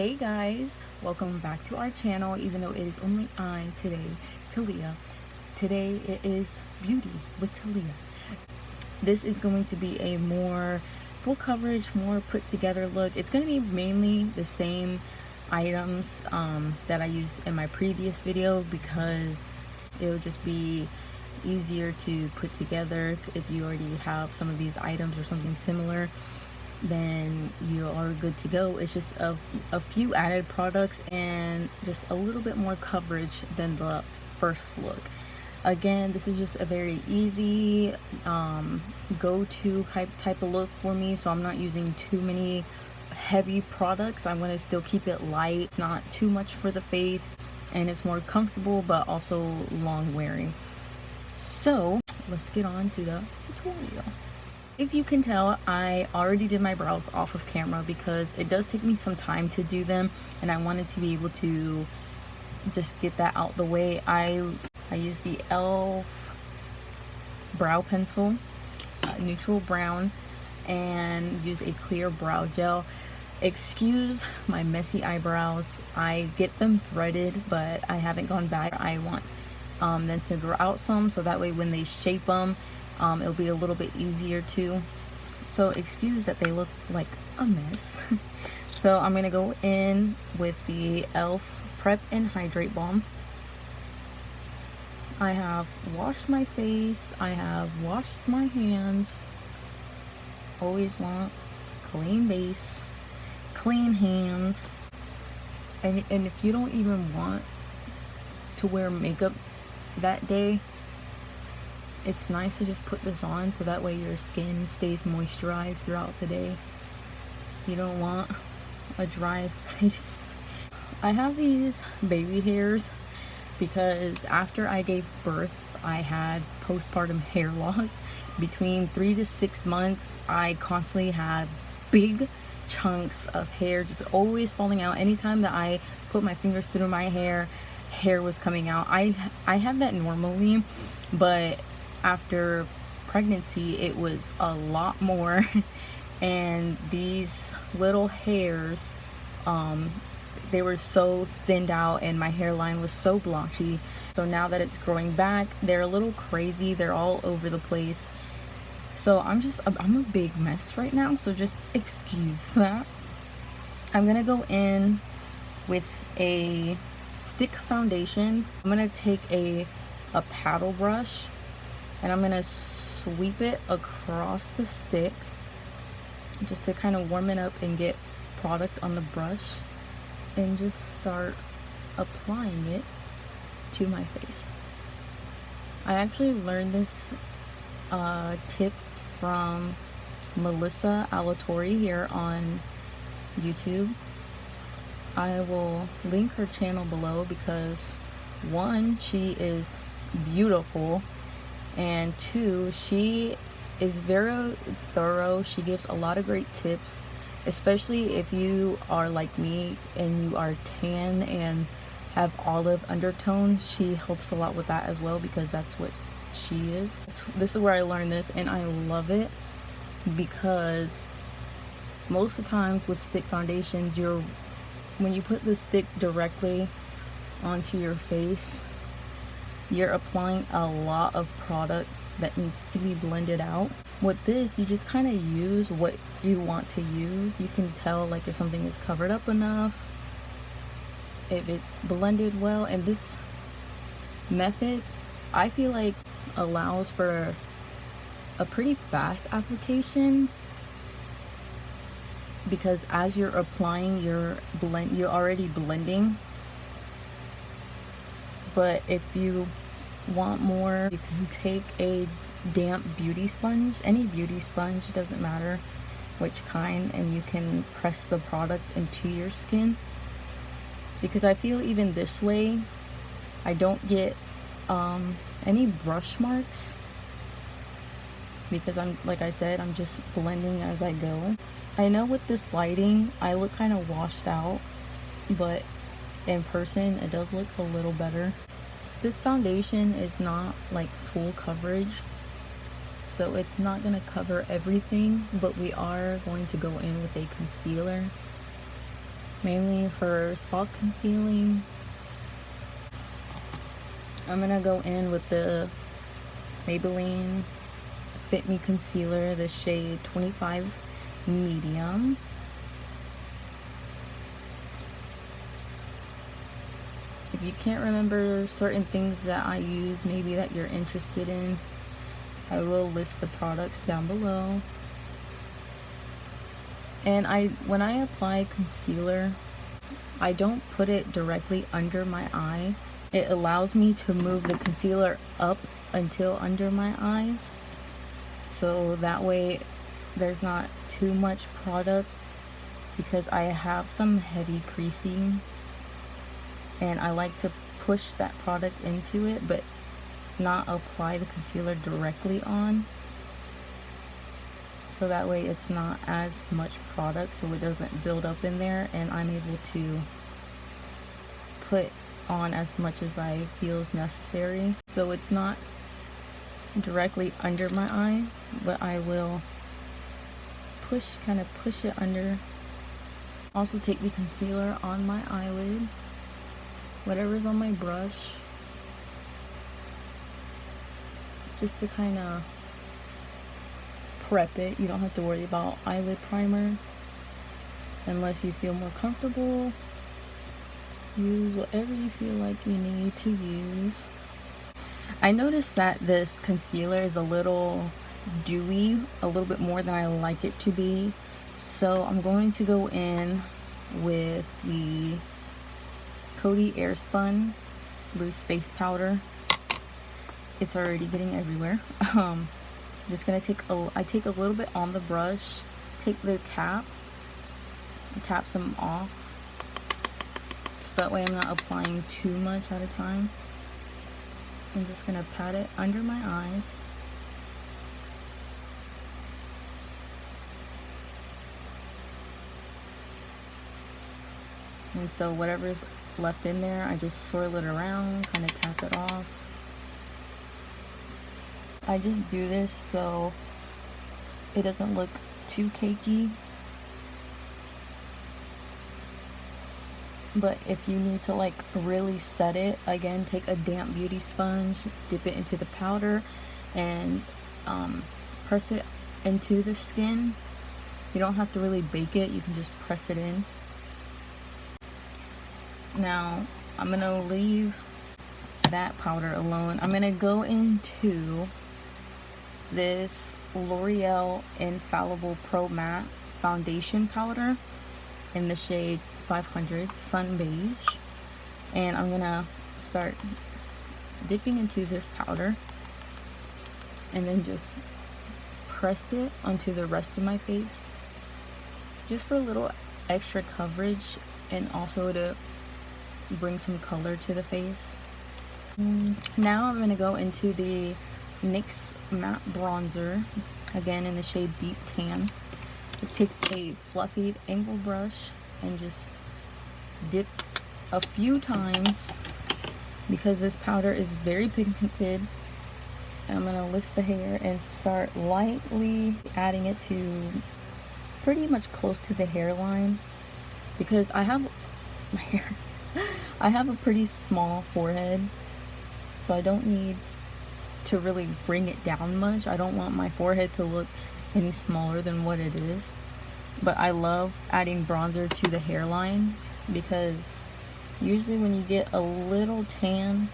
Hey guys, welcome back to our channel. Even though it is only I today, Talia. Today it is Beauty with Talia. This is going to be a more full coverage, more put together look. It's going to be mainly the same items that I used in my previous video because it'll just be easier to put together if you already have some of these items or something similar. Then you are good to go. It's just a few added products and just a little bit more coverage than the first look. Again, this is just a very easy go-to type of look for me, so I'm not using too many heavy products. I'm going to still keep it light. It's not too much for the face and it's more comfortable but also long wearing. So let's get on to the tutorial. If you can tell, I already did my brows off of camera because it does take me some time to do them and I wanted to be able to just get that out the way. I used the e.l.f. brow pencil, neutral brown, and use a clear brow gel. Excuse my messy eyebrows. I get them threaded but I haven't gone back. I want them to grow out some so that way when they shape them, it'll be a little bit easier too. So excuse that they look like a mess. So I'm gonna go in with the e.l.f. Prep and Hydrate Balm. I have washed my face, I have washed my hands. Always want clean base, clean hands. And if you don't even want to wear makeup that day, it's nice to just put this on so that way your skin stays moisturized throughout the day. You don't want a dry face. I have these baby hairs because after I gave birth I had postpartum hair loss. Between 3 to 6 months I constantly had big chunks of hair just always falling out. Anytime that I put my fingers through my hair was coming out. I have that normally, but after pregnancy it was a lot more. And these little hairs, they were so thinned out and my hairline was so blotchy. So now that it's growing back, they're a little crazy, they're all over the place. So I'm a big mess right now, so just excuse that. I'm gonna go in with a stick foundation. I'm gonna take a paddle brush and I'm gonna sweep it across the stick just to kind of warm it up and get product on the brush, and just start applying it to my face. I actually learned this tip from Melissa Alatorre here on YouTube. I will link her channel below because one, she is beautiful, and two, she is very thorough. She gives a lot of great tips, especially if you are like me and you are tan and have olive undertones. She helps a lot with that as well because that's what she is. This is where I learned this and I love it because most of the times with stick foundations, when you put the stick directly onto your face, you're applying a lot of product that needs to be blended out. With this, you just kind of use what you want to use. You can tell like if something is covered up enough, if it's blended well. And this method, I feel like, allows for a pretty fast application because as you're applying your blend, you're already blending. But if you want more, you can take a damp beauty sponge, any beauty sponge, doesn't matter which kind, and you can press the product into your skin. Because I feel even this way I don't get any brush marks because like I said, I'm just blending as I go. I know with this lighting I look kind of washed out, but in person it does look a little better. This foundation is not like full coverage, so it's not going to cover everything, but we are going to go in with a concealer mainly for spot concealing. I'm gonna go in with the Maybelline Fit Me Concealer, the shade 25 Medium. If you can't remember certain things that I use, maybe that you're interested in, I will list the products down below. And when I apply concealer, I don't put it directly under my eye. It allows me to move the concealer up until under my eyes, so that way there's not too much product, because I have some heavy creasing and I like to push that product into it but not apply the concealer directly on, so that way it's not as much product, so it doesn't build up in there, and I'm able to put on as much as I feel is necessary. So it's not directly under my eye, but I will kind of push it under. Also take the concealer on my eyelid, whatever's on my brush, just to kind of prep it. You don't have to worry about eyelid primer unless you feel more comfortable. Use whatever you feel like you need to use. I noticed that this concealer is a little dewy, a little bit more than I like it to be, so I'm going to go in with the Coty Airspun loose face powder. It's already getting everywhere. Just gonna take I take a little bit on the brush, take the cap, tap some off, so that way I'm not applying too much at a time. I'm just gonna pat it under my eyes. And so whatever's left in there, I just swirl it around, kind of tap it off. I just do this so it doesn't look too cakey. But if you need to like really set it, again, take a damp beauty sponge, dip it into the powder, and press it into the skin. You don't have to really bake it, you can just press it in. Now I'm gonna leave that powder alone. I'm gonna go into this L'Oreal Infallible Pro Matte Foundation Powder in the shade 500 Sun Beige, and I'm gonna start dipping into this powder and then just press it onto the rest of my face, just for a little extra coverage and also to bring some color to the face. Now I'm gonna go into the NYX Matte Bronzer, again in the shade Deep Tan. Take a fluffy angle brush and just dip a few times, because this powder is very pigmented. I'm gonna lift the hair and start lightly adding it to pretty much close to the hairline, because I have my hair I have a pretty small forehead, so I don't need to really bring it down much. I don't want my forehead to look any smaller than what it is. But I love adding bronzer to the hairline, because usually when you get a little tan,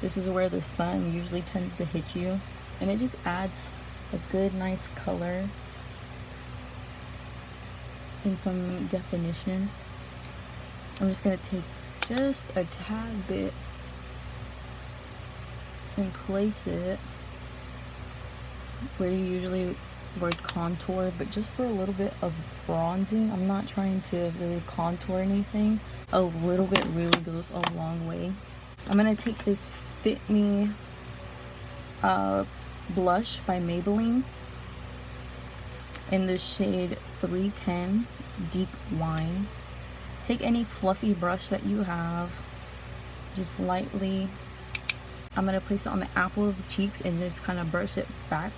this is where the sun usually tends to hit you, and it just adds a good nice color and some definition. I'm just going to take just a tad bit and place it where you usually would contour, but just for a little bit of bronzing. I'm not trying to really contour anything. A little bit really goes a long way. I'm going to take this Fit Me blush by Maybelline in the shade 310 Deep Wine. Take any fluffy brush that you have, just lightly. I'm going to place it on the apple of the cheeks and just kind of brush it back,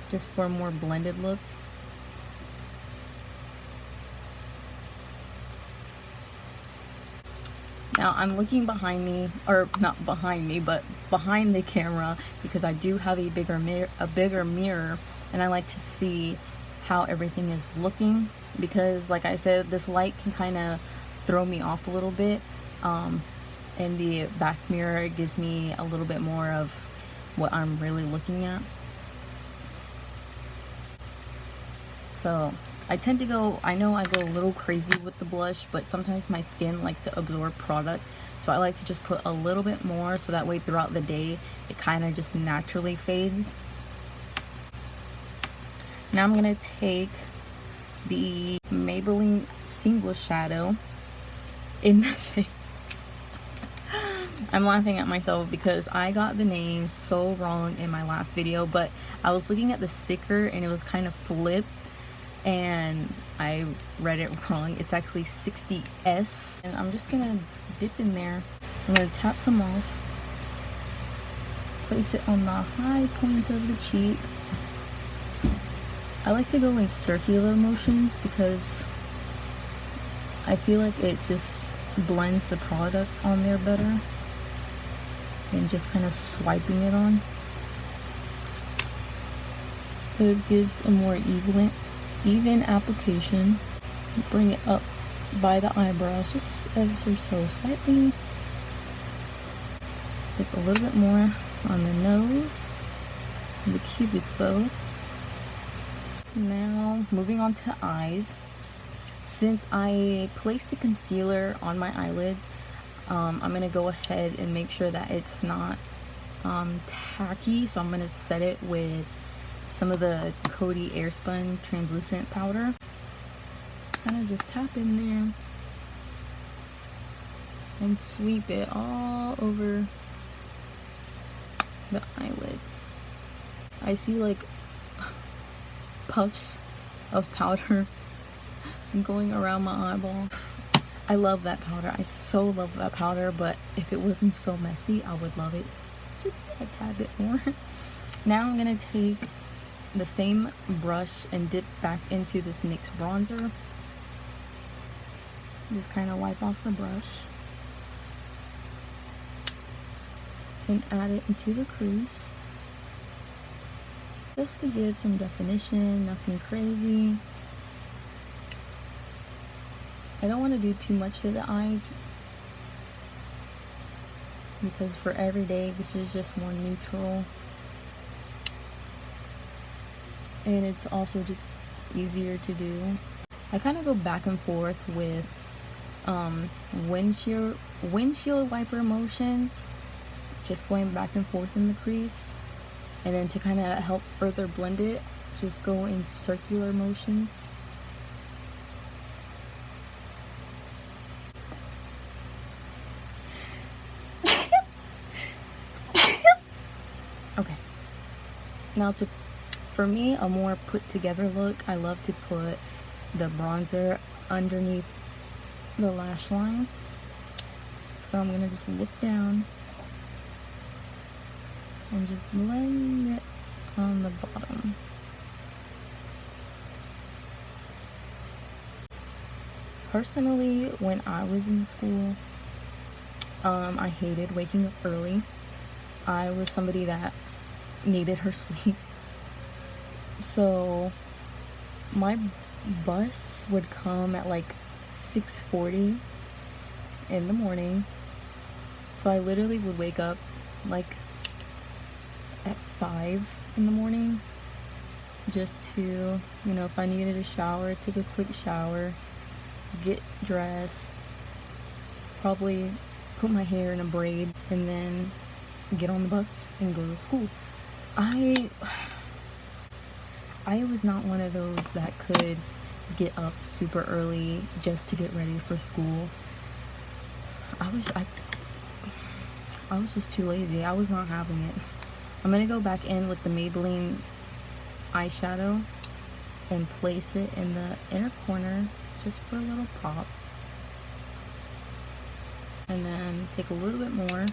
just for a more blended look. Now I'm looking behind me, or not behind me, but behind the camera, because I do have a bigger mirror, and I like to see how everything is looking, because like I said, this light can kind of throw me off a little bit. In the back mirror, it gives me a little bit more of what I'm really looking at. So I tend to go, I know I go a little crazy with the blush, but sometimes my skin likes to absorb product, so I like to just put a little bit more, so that way throughout the day it kind of just naturally fades. Now I'm gonna take the Maybelline single shadow in the shade. I'm laughing at myself because I got the name so wrong in my last video, but I was looking at the sticker and it was kind of flipped and I read it wrong. It's actually 60S, and I'm just gonna dip in there. I'm gonna tap some off, place it on the high points of the cheek. I like to go in circular motions because I feel like it just blends the product on there better than just kind of swiping it on. It gives a more even application. Bring it up by the eyebrows just ever so slightly. Dip a little bit more on the nose, the cupid's bow. Now moving on to eyes. Since I placed the concealer on my eyelids, I'm gonna go ahead and make sure that it's not tacky, so I'm gonna set it with some of the Coty Airspun translucent powder. Kind of just tap in there and sweep it all over the eyelid. I see like puffs of powder going around my eyeball. I love that powder. I so love that powder, but if it wasn't so messy, I would love it just a tad bit more. Now I'm gonna take the same brush and dip back into this NYX bronzer. Just kind of wipe off the brush and add it into the crease just to give some definition, nothing crazy. I don't want to do too much to the eyes because for every day this is just more neutral, and it's also just easier to do. I kind of go back and forth with windshield wiper motions, just going back and forth in the crease, and then to kind of help further blend it, just go in circular motions. Okay, now for me, a more put together look, I love to put the bronzer underneath the lash line. So I'm gonna just look down and just blend it on the bottom. Personally, when I was in school, I hated waking up early. I was somebody that needed her sleep. So my bus would come at like 6:40 in the morning. So I literally would wake up like at 5 in the morning just to, you know, if I needed a shower, take a quick shower, get dressed, probably put my hair in a braid, and then get on the bus and go to school. I was not one of those that could get up super early just to get ready for school. I was just too lazy. I was not having it. I'm gonna go back in with the Maybelline eyeshadow and place it in the inner corner just for a little pop. And then take a little bit more,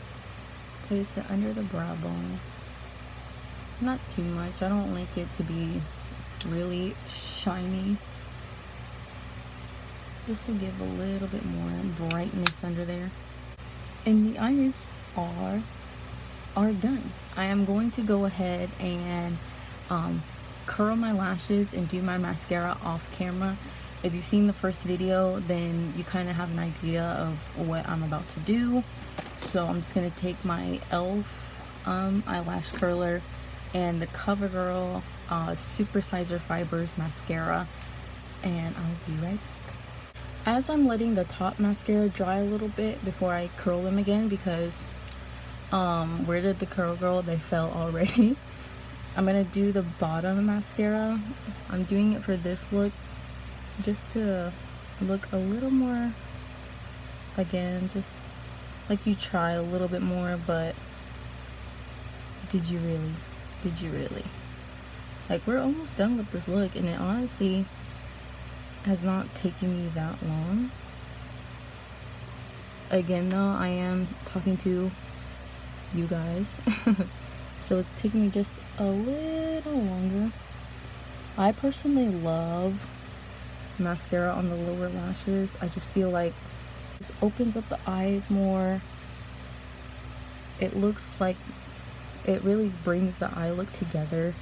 place it under the brow bone. Not too much. I don't like it to be really shiny. Just to give a little bit more brightness under there. And the eyes are done. I am going to go ahead and curl my lashes and do my mascara off camera. If you've seen the first video, then you kind of have an idea of what I'm about to do. So I'm just going to take my e.l.f. eyelash curler and the CoverGirl Supersizer Fibers mascara, and I'll be right back. As I'm letting the top mascara dry a little bit before I curl them again, because where did the curl go? They fell already. I'm gonna do the bottom mascara. I'm doing it for this look just to look a little more, again, just like you try a little bit more, but did you really? Like, we're almost done with this look, and it honestly has not taken me that long. Again though, I am talking to you guys so it's taking me just a little longer. I personally love mascara on the lower lashes. I just feel like it just opens up the eyes more. It looks like it really brings the eye look together.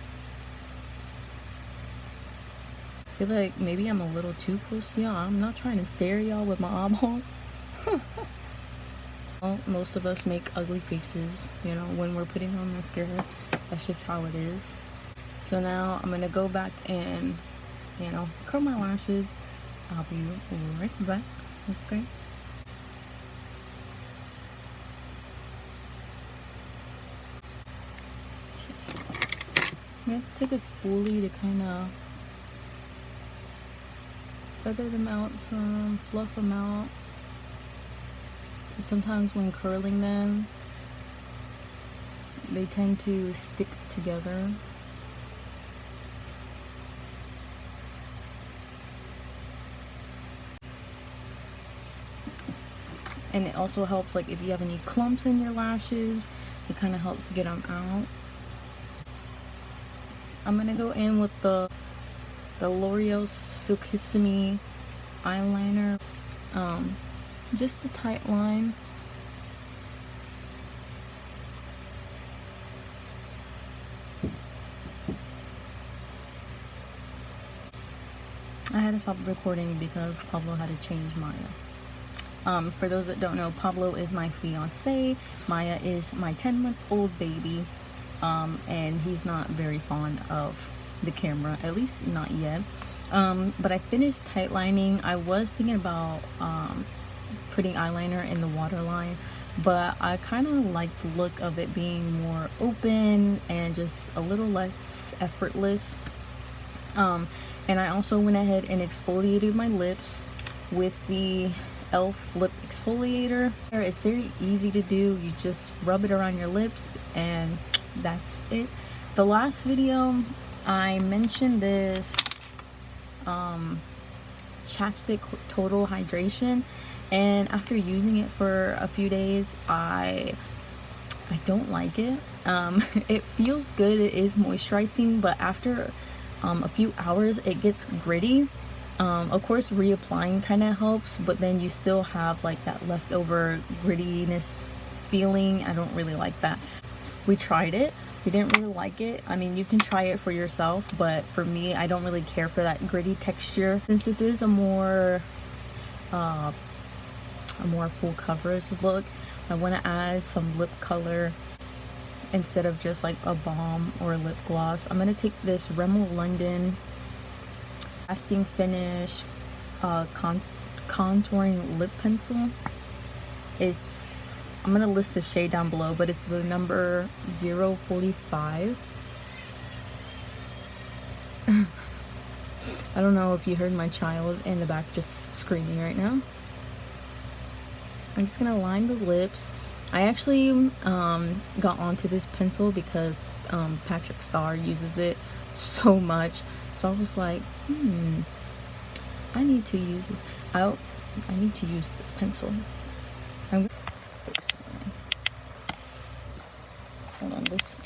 I feel like maybe I'm a little too close to y'all. I'm not trying to scare y'all with my eyeballs. Well, most of us make ugly faces, you know, when we're putting on mascara. That's just how it is. So now I'm gonna go back and, you know, curl my lashes. I'll be right back. Okay. I'm gonna take a spoolie to kind of feather them out some, fluff them out. Sometimes when curling them, they tend to stick together. And it also helps, like, if you have any clumps in your lashes, it kind of helps get them out. I'm gonna go in with the L'Oreal Silkissime eyeliner, just a tight line. I had to stop recording because Pablo had to change Maya. For those that don't know, Pablo is my fiance. Maya is my 10-month-old baby, and he's not very fond of the camera, at least not yet. But I finished tight lining. I was thinking about putting eyeliner in the waterline, but I kind of like the look of it being more open and just a little less effortless. And I also went ahead and exfoliated my lips with the e.l.f. Lip Exfoliator. It's very easy to do. You just rub it around your lips and that's it. The last video I mentioned this Chapstick Total Hydration, and after using it for a few days, I don't like it. It feels good, it is moisturizing, but after a few hours it gets gritty. Of course reapplying kind of helps, but then you still have like that leftover grittiness feeling. I don't really like that. We tried it, we didn't really like it. I mean, you can try it for yourself, but for me, I don't really care for that gritty texture. Since this is a more full coverage look, I want to add some lip color instead of just like a balm or a lip gloss. I'm going to take this Rimmel London Lasting Finish contouring lip pencil. I'm going to list the shade down below, but it's the number 045. I don't know if you heard my child in the back just screaming right now. I'm just going to line the lips. I actually got onto this pencil because Patrick Starr uses it so much. So I was like, I need to use this. I need to use this pencil. I'm gonna fix mine. Hold on, this.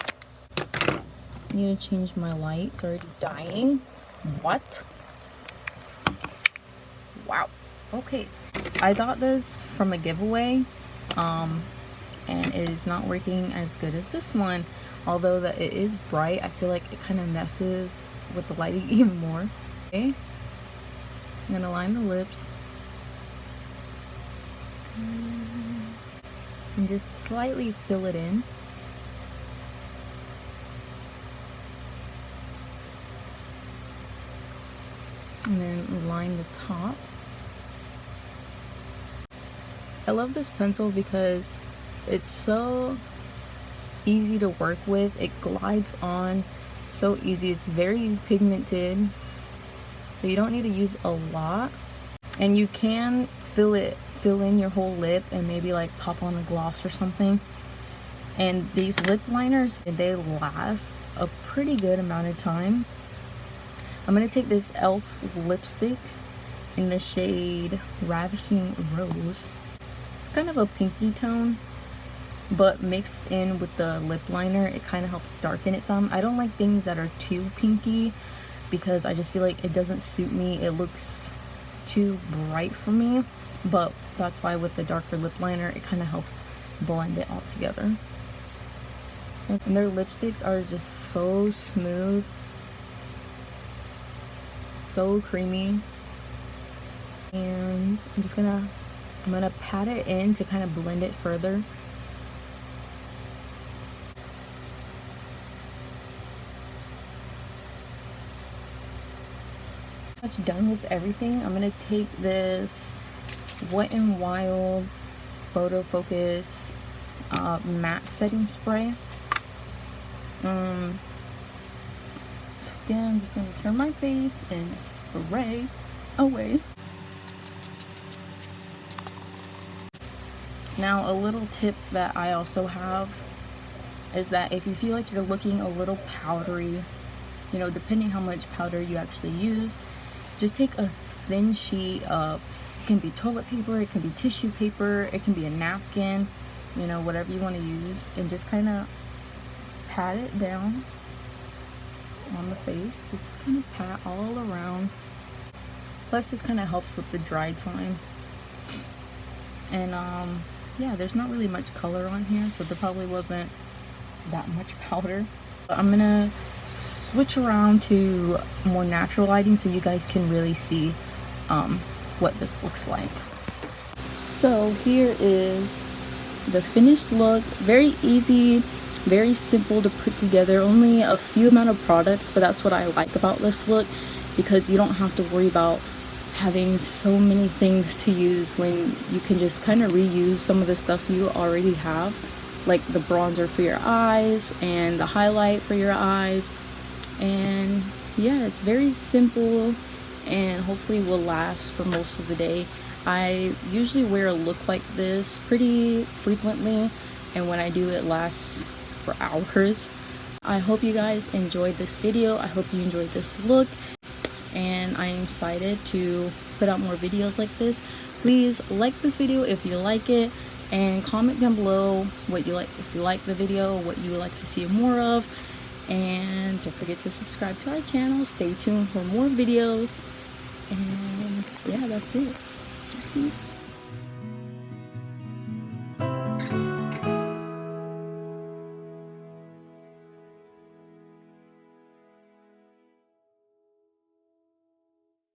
I need to change my light. It's already dying. What? Wow. Okay. I got this from a giveaway. and it is not working as good as this one. Although that it is bright, I feel like it kind of messes with the lighting even more. Okay, I'm gonna line the lips and just slightly fill it in. And then line the top. I love this pencil because it's so easy to work with. It glides on so easy. It's very pigmented, so you don't need to use a lot, and you can fill in your whole lip and maybe like pop on a gloss or something. And these lip liners, they last a pretty good amount of time. I'm gonna take this e.l.f. lipstick in the shade Ravishing Rose. It's kind of a pinky tone, but mixed in with the lip liner, it kind of helps darken it some. I don't like things that are too pinky because I just feel like it doesn't suit me. It looks too bright for me, but that's why with the darker lip liner, it kind of helps blend it all together. And their lipsticks are just so smooth, so creamy. And I'm gonna pat it in to kind of blend it further. Much done with everything. I'm gonna take this Wet n Wild Photo Focus matte setting spray. So again, I'm just gonna turn my face and spray away. Now, a little tip that I also have is that if you feel like you're looking a little powdery, you know, depending how much powder you actually use, just take a thin sheet of, it can be toilet paper, it can be tissue paper, it can be a napkin, you know, whatever you want to use, and just kind of pat it down on the face. Just kind of pat all around. Plus, this kind of helps with the dry time. And yeah, there's not really much color on here, so there probably wasn't that much powder. But I'm gonna switch around to more natural lighting so you guys can really see what this looks like. So here is the finished look. Very easy, very simple to put together. Only a few amount of products, but that's what I like about this look, because you don't have to worry about having so many things to use when you can just kind of reuse some of the stuff you already have, like the bronzer for your eyes and the highlight for your eyes. And yeah, it's very simple and hopefully will last for most of the day. I usually wear a look like this pretty frequently, and when I do, it lasts for hours. I hope you guys enjoyed this video. I hope you enjoyed this look, and I am excited to put out more videos like this. Please like this video if you like it, and comment down below what you like, if you like the video, what you would like to see more of. And don't forget to subscribe to our channel. Stay tuned for more videos. And yeah, that's it. Oopsies.